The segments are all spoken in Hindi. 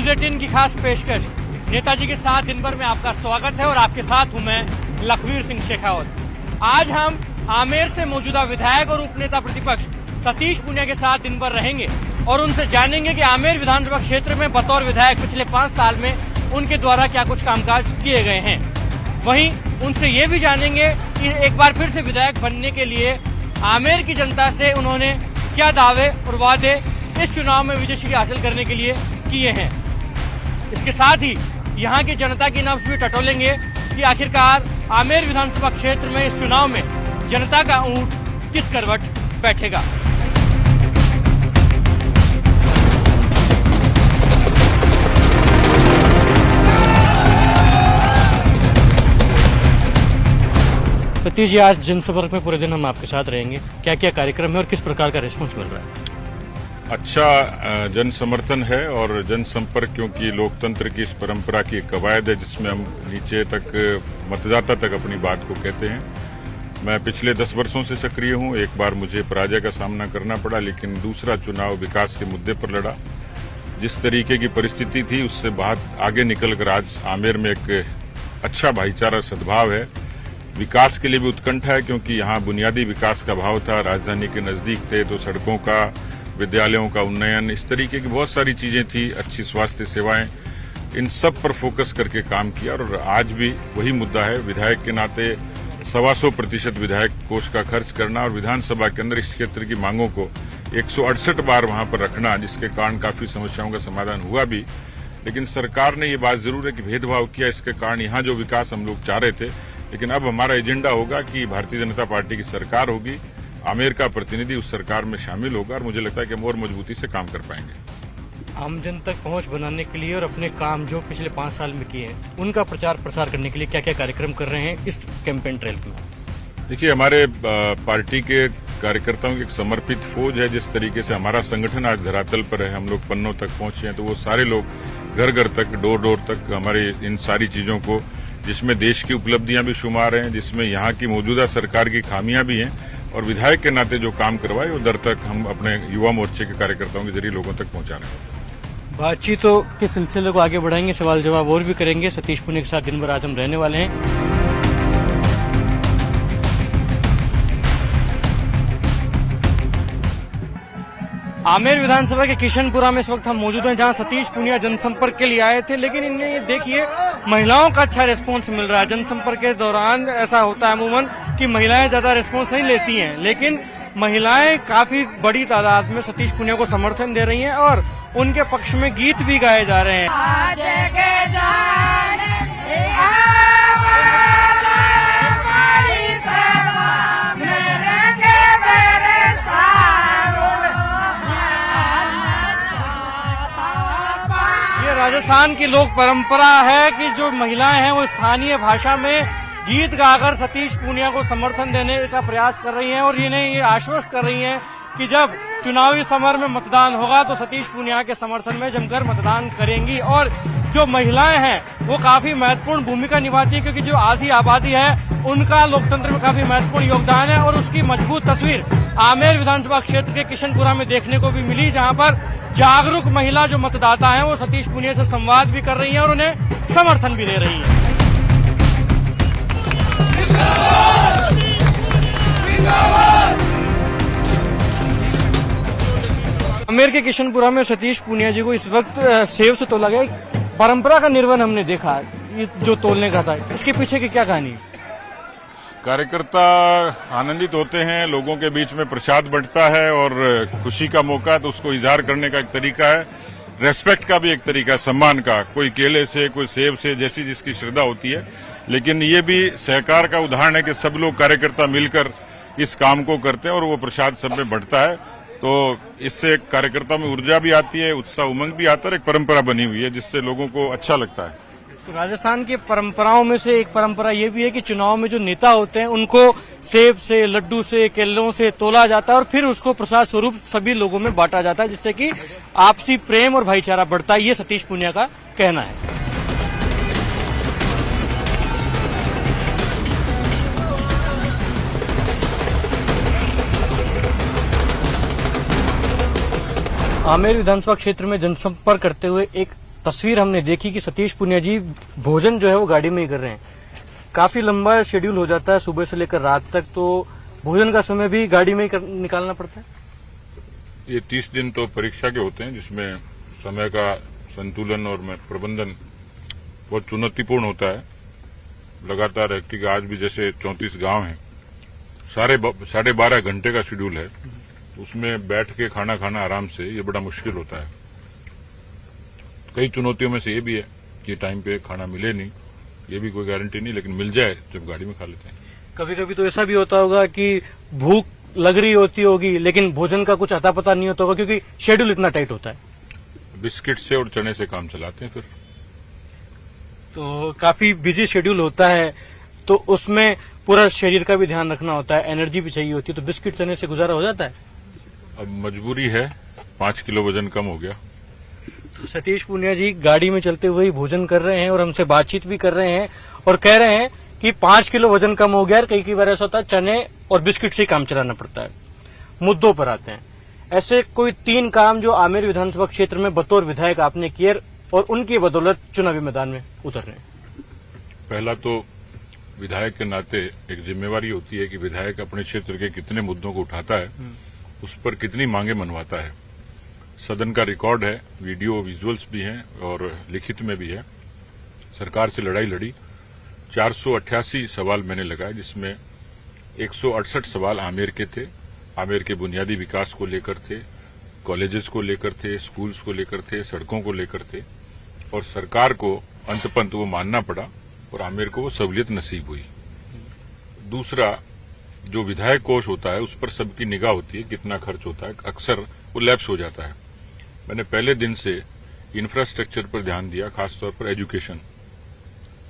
18 की खास पेशकश। नेताजी के 7 दिन पर में आपका स्वागत है और आपके साथ हूं मैं लखवीर सिंह शेखावत। आज हम आमेर से मौजूदा विधायक और उपनेता प्रतिपक्ष सतीश पूनिया के 7 दिन पर रहेंगे और उनसे जानेंगे कि आमेर विधानसभा क्षेत्र में बतौर विधायक पिछले 5 साल में उनके द्वारा क्या कुछ कामकाज किए गए हैं। वहीं उनसे ये भी जानेंगे कि एक बार फिर से विधायक बनने के लिए आमेर की जनता से उन्होंने क्या दावे और वादे इस चुनाव में विजयश्री हासिल करने के लिए किए हैं। इसके साथ ही यहाँ की जनता की नब्ज भी टटोलेंगे कि आखिरकार आमेर विधानसभा क्षेत्र में इस चुनाव में जनता का ऊंट किस करवट बैठेगा। सतीश जी, आज जनसंपर्क में पूरे दिन हम आपके साथ रहेंगे। क्या क्या कार्यक्रम है और किस प्रकार का रिस्पॉन्स मिल रहा है? अच्छा जन समर्थन है और जनसंपर्क, क्योंकि लोकतंत्र की इस परंपरा की एक कवायद है जिसमें हम नीचे तक मतदाता तक अपनी बात को कहते हैं। मैं पिछले 10 वर्षों से सक्रिय हूं। एक बार मुझे पराजय का सामना करना पड़ा, लेकिन दूसरा चुनाव विकास के मुद्दे पर लड़ा। जिस तरीके की परिस्थिति थी उससे बहुत आगे निकलकर आज आमेर में एक अच्छा भाईचारा सद्भाव है। विकास के लिए भी उत्कंठा है, क्योंकि यहाँ बुनियादी विकास का भाव था। राजधानी के नजदीक थे तो सड़कों का, विद्यालयों का उन्नयन, इस तरीके की बहुत सारी चीजें थी, अच्छी स्वास्थ्य सेवाएं, इन सब पर फोकस करके काम किया। और आज भी वही मुद्दा है। विधायक के नाते 125% विधायक कोष का खर्च करना और विधानसभा के अंदर इस क्षेत्र की मांगों को 168 बार वहां पर रखना, जिसके कारण काफी समस्याओं का समाधान हुआ भी। लेकिन सरकार ने ये बात जरूर है कि भेदभाव किया, इसके कारण यहाँ जो विकास हम लोग चाह रहे थे। लेकिन अब हमारा एजेंडा होगा कि भारतीय जनता पार्टी की सरकार होगी, आमेर का प्रतिनिधि उस सरकार में शामिल होगा और मुझे लगता है कि हम और मजबूती से काम कर पाएंगे। आम जन तक पहुंच बनाने के लिए और अपने काम जो पिछले 5 साल में किए हैं उनका प्रचार प्रसार करने के लिए क्या क्या कार्यक्रम कर रहे हैं इस कैंपेन ट्रेल में? देखिए, हमारे पार्टी के कार्यकर्ताओं की एक समर्पित फौज है। जिस तरीके से हमारा संगठन आज धरातल पर है, हम लोग पन्नों तक पहुंचे हैं, तो वो सारे लोग घर घर तक, डोर डोर तक हमारे इन सारी चीजों को, जिसमें देश की उपलब्धियां भी शुमार हैं, जिसमें यहाँ की मौजूदा सरकार की खामियां भी हैं, और विधायक के नाते जो काम करवाए वो दर तक हम अपने युवा मोर्चे के कार्यकर्ताओं के जरिए लोगों तक पहुंचा रहे हैं। बातचीतों के सिलसिले को आगे बढ़ाएंगे, सवाल जवाब और भी करेंगे। सतीश पूनिया के साथ दिन भर आज हम रहने वाले हैं। आमेर विधानसभा के किशनपुरा में इस वक्त हम मौजूद हैं, जहां सतीश पूनिया जनसंपर्क के लिए आए थे। लेकिन इन्हें ये देखिए, महिलाओं का अच्छा रिस्पांस मिल रहा है। जनसंपर्क के दौरान ऐसा होता है अमूमन कि महिलाएं ज्यादा रिस्पांस नहीं लेती हैं, लेकिन महिलाएं काफी बड़ी तादाद में सतीश पूनिया को समर्थन दे रही हैं और उनके पक्ष में गीत भी गाए जा रहे हैं। राजस्थान की लोक परंपरा है कि जो महिलाएं हैं वो स्थानीय भाषा में गीत गाकर सतीश पूनिया को समर्थन देने का प्रयास कर रही हैं और इन्हें ये आश्वस्त कर रही हैं कि जब चुनावी समर में मतदान होगा तो सतीश पूनिया के समर्थन में जमकर मतदान करेंगी। और जो महिलाएं हैं वो काफी महत्वपूर्ण भूमिका निभाती है, क्योंकि जो आधी आबादी है उनका लोकतंत्र में काफी महत्वपूर्ण योगदान है। और उसकी मजबूत तस्वीर आमेर विधानसभा क्षेत्र के किशनपुरा में देखने को भी मिली, जहां पर जागरूक महिला जो मतदाता हैं वो सतीश पूनिया से संवाद भी कर रही हैं और उन्हें समर्थन भी दे रही हैं। आमेर के किशनपुरा में सतीश पूनिया जी को इस वक्त सेव से तोला गया। परंपरा का निर्वहन हमने देखा, ये जो तोलने का था, इसके पीछे की क्या कहानी है? कार्यकर्ता आनंदित होते हैं, लोगों के बीच में प्रसाद बंटता है और खुशी का मौका है तो उसको इजहार करने का एक तरीका है। रेस्पेक्ट का भी एक तरीका है, सम्मान का। कोई केले से, कोई सेब से, जैसी जिसकी श्रद्धा होती है। लेकिन ये भी सहकार का उदाहरण है कि सब लोग कार्यकर्ता मिलकर इस काम को करते हैं और वो प्रसाद सब में बंटता है। तो इससे कार्यकर्ता में ऊर्जा भी आती है, उत्साह उमंग भी आता है। एक परंपरा बनी हुई है जिससे लोगों को अच्छा लगता है। तो राजस्थान की परंपराओं में से एक परंपरा ये भी है कि चुनाव में जो नेता होते हैं उनको सेब से, लड्डू से, केलों से तोला जाता है और फिर उसको प्रसाद स्वरूप सभी लोगों में बांटा जाता है, जिससे कि आपसी प्रेम और भाईचारा बढ़ता है। ये सतीश पूनिया का कहना है। आमेर विधानसभा क्षेत्र में जनसंपर्क करते हुए एक तस्वीर हमने देखी कि सतीश पुनिया जी भोजन जो है वो गाड़ी में ही कर रहे हैं। काफी लंबा शेड्यूल हो जाता है सुबह से लेकर रात तक, तो भोजन का समय भी गाड़ी में ही निकालना पड़ता है। ये 30 दिन तो परीक्षा के होते हैं, जिसमें समय का संतुलन और प्रबंधन बहुत चुनौतीपूर्ण होता है। लगातार एक्टिव आज भी जैसे 34 गांव हैं, 12.5 घंटे का शेड्यूल है, उसमें बैठ के खाना खाना आराम से ये बड़ा मुश्किल होता है। कई चुनौतियों में से ये भी है कि टाइम पे खाना मिले नहीं, ये भी कोई गारंटी नहीं, लेकिन मिल जाए जब गाड़ी में खा लेते हैं। कभी कभी तो ऐसा भी होता होगा कि भूख लग रही होगी लेकिन भोजन का कुछ अता पता नहीं होता होगा क्योंकि शेड्यूल इतना टाइट होता है। बिस्किट से और चने से काम चलाते हैं। फिर तो काफी बिजी शेड्यूल होता है, तो उसमें पूरा शरीर का भी ध्यान रखना होता है, एनर्जी भी चाहिए होती है, तो बिस्किट चने से गुजारा हो जाता है। अब मजबूरी है, 5 किलो वजन कम हो गया। तो सतीश पुनिया जी गाड़ी में चलते हुए ही भोजन कर रहे हैं और हमसे बातचीत भी कर रहे हैं और कह रहे हैं कि 5 किलो वजन कम हो गया। कई बार ऐसा होता है चने और बिस्किट से ही काम चलाना पड़ता है। मुद्दों पर आते हैं, ऐसे कोई 3 काम जो आमेर विधानसभा क्षेत्र में बतौर विधायक आपने किए और उनकी बदौलत चुनावी मैदान में उतर रहे हैं। पहला तो विधायक के नाते एक जिम्मेवारी होती है कि विधायक अपने क्षेत्र के कितने मुद्दों को उठाता है, उस पर कितनी मांगे मनवाता है। सदन का रिकॉर्ड है, वीडियो विजुअल्स भी हैं और लिखित में भी है। सरकार से लड़ाई लड़ी, 488 सवाल मैंने लगाए, जिसमें 168 सवाल आमेर के थे। आमेर के बुनियादी विकास को लेकर थे, कॉलेजेस को लेकर थे, स्कूल्स को लेकर थे, सड़कों को लेकर थे, और सरकार को अंतपंत वो मानना पड़ा और आमेर को वो सहूलियत नसीब हुई। दूसरा, जो विधायक कोष होता है उस पर सबकी निगाह होती है, कितना खर्च होता है, अक्सर वो लैप्स हो जाता है। मैंने पहले दिन से इंफ्रास्ट्रक्चर पर ध्यान दिया, खासतौर पर एजुकेशन।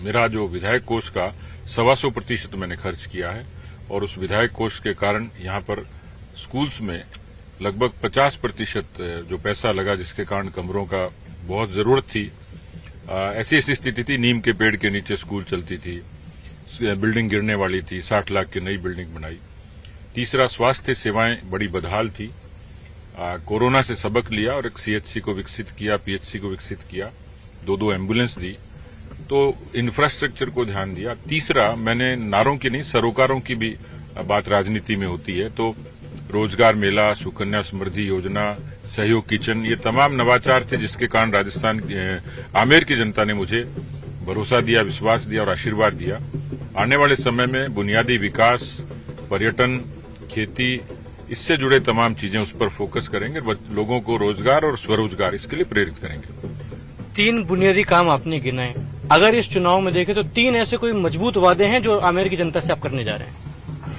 मेरा जो विधायक कोष का 125% मैंने खर्च किया है और उस विधायक कोष के कारण यहां पर स्कूल्स में लगभग 50% जो पैसा लगा, जिसके कारण कमरों का बहुत जरूरत थी। ऐसी स्थिति थी, नीम के पेड़ के नीचे स्कूल चलती थी, बिल्डिंग गिरने वाली थी, 60 लाख की नई बिल्डिंग बनाई। तीसरा, स्वास्थ्य सेवाएं बड़ी बदहाल थी। कोरोना से सबक लिया और एक सीएचसी को विकसित किया, पीएचसी को विकसित किया, 2 एम्बुलेंस दी, तो इंफ्रास्ट्रक्चर को ध्यान दिया। तीसरा, मैंने नारों की नहीं, सरोकारों की भी बात राजनीति में होती है, तो रोजगार मेला, सुकन्या समृद्धि योजना, सहयोग किचन, ये तमाम नवाचार थे जिसके कारण राजस्थान आमेर की जनता ने मुझे भरोसा दिया, विश्वास दिया और आशीर्वाद दिया। आने वाले समय में बुनियादी विकास, पर्यटन, खेती, इससे जुड़े तमाम चीजें उस पर फोकस करेंगे, लोगों को रोजगार और स्वरोजगार इसके लिए प्रेरित करेंगे। 3 बुनियादी काम आपने गिनाए, अगर इस चुनाव में देखें तो 3 ऐसे कोई मजबूत वादे हैं जो आमेर की जनता से आप करने जा रहे हैं।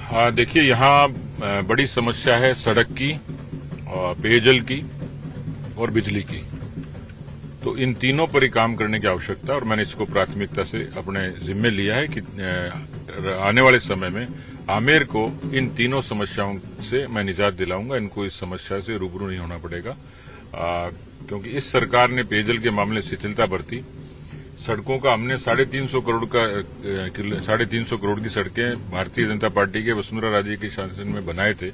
हाँ, देखिए, यहाँ बड़ी समस्या है सड़क की, पेयजल की और बिजली की। तो इन तीनों पर ही काम करने की आवश्यकता है और मैंने इसको प्राथमिकता से अपने जिम्मे लिया है कि आने वाले समय में आमेर को इन तीनों समस्याओं से मैं निजात दिलाऊंगा। इनको इस समस्या से रूबरू नहीं होना पड़ेगा, क्योंकि इस सरकार ने पेयजल के मामले शिथिलता बरती। सड़कों का हमने 350 करोड़ की सड़कें भारतीय जनता पार्टी के वसुंधरा राजे के शासन में बनाए थे।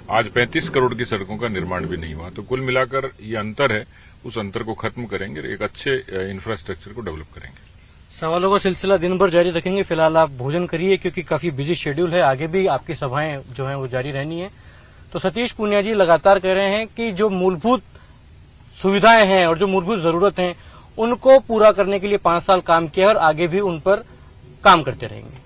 आज 35 करोड़ की सड़कों का निर्माण भी नहीं हुआ। तो कुल मिलाकर ये अंतर है, उस अंतर को खत्म करेंगे, एक अच्छे इंफ्रास्ट्रक्चर को डेवलप करेंगे। सवालों का सिलसिला दिन भर जारी रखेंगे। फिलहाल आप भोजन करिए क्योंकि काफी बिजी शेड्यूल है, आगे भी आपकी सभाएं जो हैं वो जारी रहनी है। तो सतीश पुनिया जी लगातार कह रहे हैं कि जो मूलभूत सुविधाएं हैं और जो मूलभूत जरूरत हैं उनको पूरा करने के लिए 5 साल काम किया और आगे भी उन पर काम करते रहेंगे।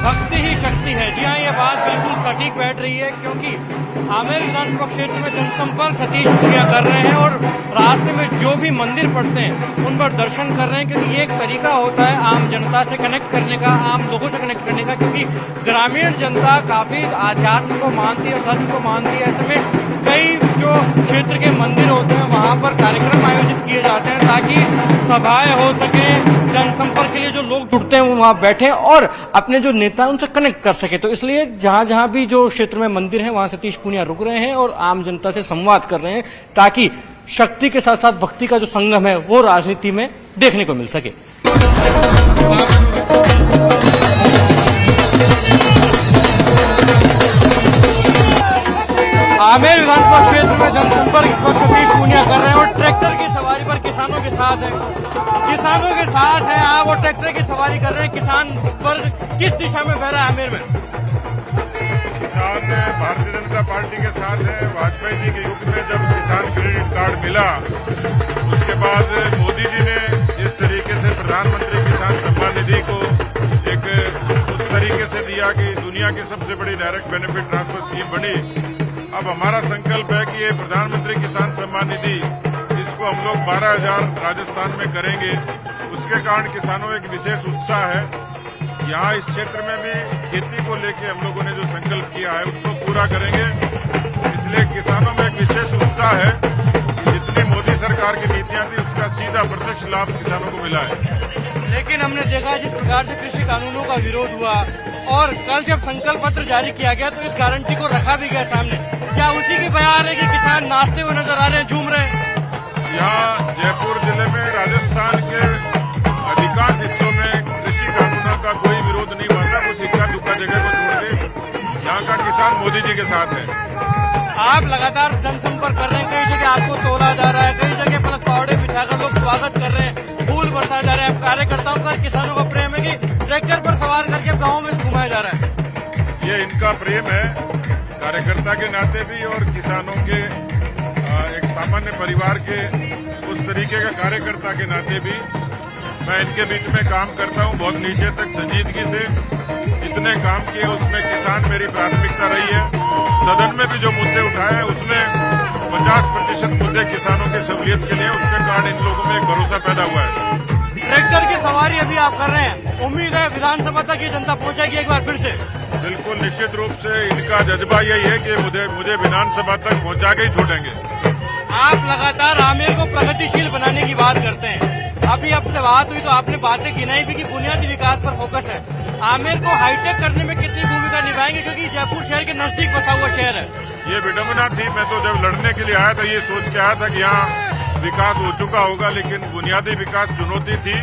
भक्ति ही शक्ति है। जी हाँ, ये बात बिल्कुल सटीक बैठ रही है क्योंकि आमेर विधानसभा क्षेत्र में जनसंपर्क सतीश पुनिया कर रहे हैं और रास्ते में जो भी मंदिर पड़ते हैं उन पर दर्शन कर रहे हैं, क्योंकि ये एक तरीका होता है आम जनता से कनेक्ट करने का, आम लोगों से कनेक्ट करने का, क्योंकि ग्रामीण जनता काफी आध्यात्म को मानती है, धर्म को मानती है। ऐसे में कई जो क्षेत्र के मंदिर होते हैं वहां पर कार्यक्रम आयोजित किए जाते हैं ताकि सभाएं हो सके, जनसंपर्क के लिए जो लोग जुड़ते हैं वो वहां बैठे और अपने जो नेता उनसे कनेक्ट कर सके। तो इसलिए जहां जहां भी जो क्षेत्र में मंदिर है वहां सतीश पुनिया रुक रहे हैं और आम जनता से संवाद कर रहे हैं ताकि शक्ति के साथ साथ भक्ति का जो संगम है वो राजनीति में देखने को मिल सके। आमेर विधानसभा क्षेत्र में जनसंपर्क इस वक्त सतीश पूनिया कर रहे हैं और ट्रैक्टर की सवारी पर किसानों के साथ हैं। किसानों के साथ हैं आप और ट्रैक्टर की सवारी कर रहे हैं। किसान वर्ग किस दिशा में बह रहा है आमेर में? किसान भारतीय जनता पार्टी के साथ है। वाजपेयी जी के युग में जब किसान क्रेडिट कार्ड मिला, उसके बाद मोदी जी ने जिस तरीके से प्रधानमंत्री किसान सम्मान निधि को एक उस तरीके से दिया कि दुनिया की सबसे बड़ी डायरेक्ट बेनिफिट ट्रांसफर स्कीम बनी। अब हमारा संकल्प है कि ये प्रधानमंत्री किसान सम्मान निधि इसको हम लोग 12,000 राजस्थान में करेंगे। उसके कारण किसानों में एक विशेष उत्साह है। यहाँ इस क्षेत्र में भी खेती को लेके हम लोगों ने जो संकल्प किया है उसको पूरा करेंगे। इसलिए किसानों में एक विशेष उत्साह है। जितनी मोदी सरकार की नीतियां थी उसका सीधा प्रत्यक्ष लाभ किसानों को मिला है। लेकिन हमने देखा जिस प्रकार से कृषि कानूनों का विरोध हुआ और कल जब संकल्प पत्र जारी किया गया तो इस गारंटी को रखा भी गया सामने। क्या उसी की बयान है कि किसान नाचते हुए नजर आ रहे हैं, झूम रहे हैं? यहाँ जयपुर जिले में राजस्थान के अधिकांश हिस्सों में कृषि कानूनों का कोई विरोध नहीं हुआ था। कुछ इक्का दुक्का जगह को छोड़ के यहाँ का किसान मोदी जी के साथ है। आप लगातार जनसंपर्क कर रहे हैं, कई जगह आपको तोला जा रहा है, कई जगह पलक पहाड़े बिछाकर लोग स्वागत कर रहे हैं, फूल बरसाए जा रहे हैं। कार्यकर्ताओं का किसानों का प्रेम है कि ट्रैक्टर पर सवार करके गाँव में घुमाया जा रहा है। ये इनका प्रेम है कार्यकर्ता के नाते भी और किसानों के एक सामान्य परिवार के उस तरीके का कार्यकर्ता के नाते भी। मैं इनके बीच में काम करता हूँ बहुत नीचे तक संजीदगी से। जितने काम किए उसमें किसान मेरी प्राथमिकता रही है। सदन में भी जो मुद्दे उठाए हैं उसमें 50% मुद्दे किसानों की सहूलियत के लिए, उसके कारण इन लोगों में एक भरोसा पैदा हुआ है। ट्रैक्टर की सवारी अभी आप कर रहे हैं, उम्मीद है विधानसभा तक ये जनता पहुंचेगी एक बार फिर से? बिल्कुल निश्चित रूप से इनका जज्बा यही है कि मुझे विधानसभा तक पहुंचा के ही छोड़ेंगे। आप लगातार आमेर को प्रगतिशील बनाने की बात करते हैं। अभी आपसे बात हुई तो आपने बातें गिनाई भी कि बुनियादी विकास पर फोकस है। आमेर को हाईटेक करने में कितनी भूमिका निभाएंगे, क्योंकि जयपुर शहर के नजदीक बसा हुआ शहर है? ये विडम्बना थी। मैं तो जब लड़ने के लिए आया था ये सोच के आया था कि यहाँ विकास हो चुका होगा, लेकिन बुनियादी विकास चुनौती थी।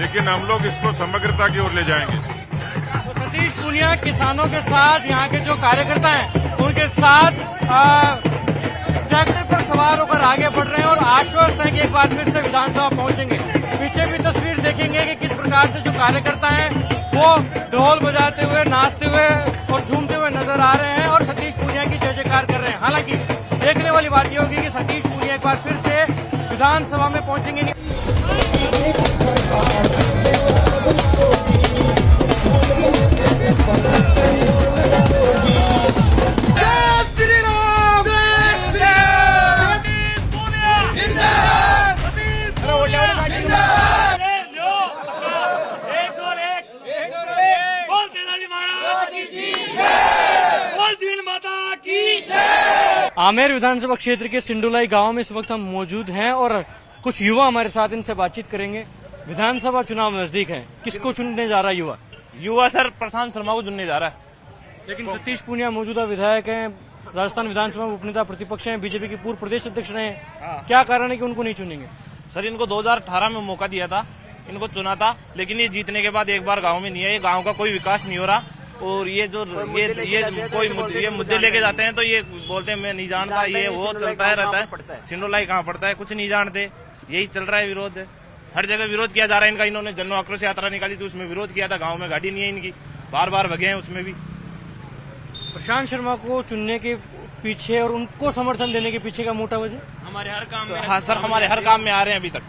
लेकिन हम लोग इसको समग्रता की ओर ले जाएंगे। तो सतीश पूनिया किसानों के साथ, यहाँ के जो कार्यकर्ता हैं उनके साथ ट्रैक्टर पर सवार होकर आगे बढ़ रहे हैं और आश्वस्त हैं कि एक बार फिर से विधानसभा पहुंचेंगे। पीछे भी तस्वीर देखेंगे कि किस प्रकार से जो कार्यकर्ता हैं वो ढोल बजाते हुए, नाचते हुए और झूमते हुए नजर आ रहे हैं और सतीश पूनिया की जय जयकार कर रहे हैं। हालांकि देखने वाली बात यह होगी कि सतीश पूनिया एक बार फिर से विधानसभा में पहुंचेंगे। आमेर विधानसभा क्षेत्र के सिंडुलाई गांव में इस वक्त हम मौजूद हैं और कुछ युवा हमारे साथ, इनसे बातचीत करेंगे। विधानसभा चुनाव नजदीक है, किसको चुनने जा रहा है युवा? युवा सर प्रशांत शर्मा को चुनने जा रहा है। लेकिन सतीश पूनिया मौजूदा विधायक हैं, राजस्थान विधानसभा में उपनेता प्रतिपक्ष हैं, बीजेपी के पूर्व प्रदेश अध्यक्ष रहे हैं। क्या कारण है कि उनको नहीं चुनेंगे? सर इनको 2018 में मौका दिया था, इनको चुना था, लेकिन ये जीतने के बाद एक बार गांव में नहीं है। ये गांव का कोई विकास नहीं हो रहा और ये जो ये मुद्दे लेके जाते हैं तो ये बोलते हैं मैं नहीं जानता, ये वो चलता है रहता है। सिंडोलाई कहाँ पड़ता है, कुछ नहीं जानते। यही चल रहा है विरोध, हर जगह विरोध किया जा रहा है इनका। इन्होंने जन आक्रोश यात्रा निकाली थी, उसमें विरोध किया था। गाँव में गाड़ी नहीं है इनकी, बार बार भगे हैं उसमें भी। प्रशांत शर्मा को चुनने के पीछे और उनको समर्थन देने के पीछे का मोटा वजह? हमारे हर काम में, हाँ सर, हमारे हर काम में आ रहे हैं। अभी तक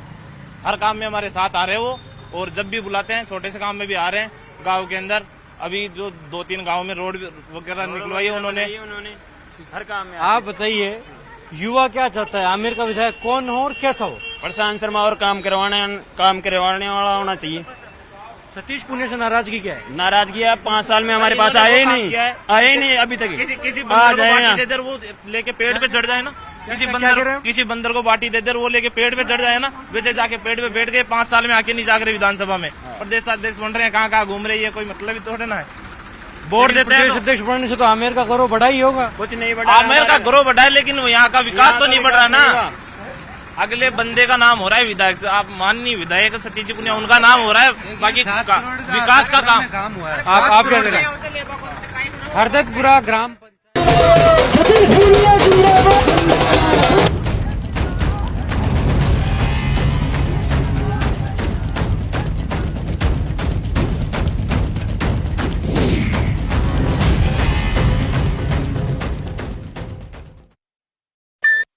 हर काम में हमारे साथ आ रहे हैं वो, और जब भी बुलाते हैं छोटे से काम में भी आ रहे हैं। गांव के अंदर अभी जो 2-3 गांव में रोड वगैरह निकलवाई है उन्होंने हर काम में। आप बताइए युवा क्या चाहता है, आमेर का विधायक कौन हो और कैसा हो? प्रशांत शर्मा और काम करवाने वाला होना चाहिए। सतीश पूनिया से नाराजगी क्या है? नाराजगी है 5 साल में हमारे पास आए ही नहीं अभी तक। किसी बंदर को बाटी दे दे वो लेके पेड़ पे चढ़ जाए ना, किसी बंदर को बाटी दे दे वो लेके पेड़ पे चढ़ जाए ना, वैसे जाके पेड़ पे बैठ गए 5 साल में आके नहीं जाग रहे विधानसभा में। प्रदेश अध्यक्ष बन रहे हैं, कहाँ घूम रहे हैं, कोई मतलब ही थोड़े ना है। वोट देते हैं प्रदेश अध्यक्ष बनने से तो आमेर का गौरव बढ़ा ही होगा। कुछ नहीं बढ़ा, आमेर का गौरव बढ़ा है, लेकिन यहाँ का विकास तो नहीं बढ़ रहा ना। अगले बंदे का नाम हो रहा है विधायक से, आप माननीय विधायक सतीश जी पुनिया उनका नाम हो रहा है, बाकी विकास का काम हुआ है। आप क्या कह रहे हैं? हरदतपुरा ग्राम पंचायत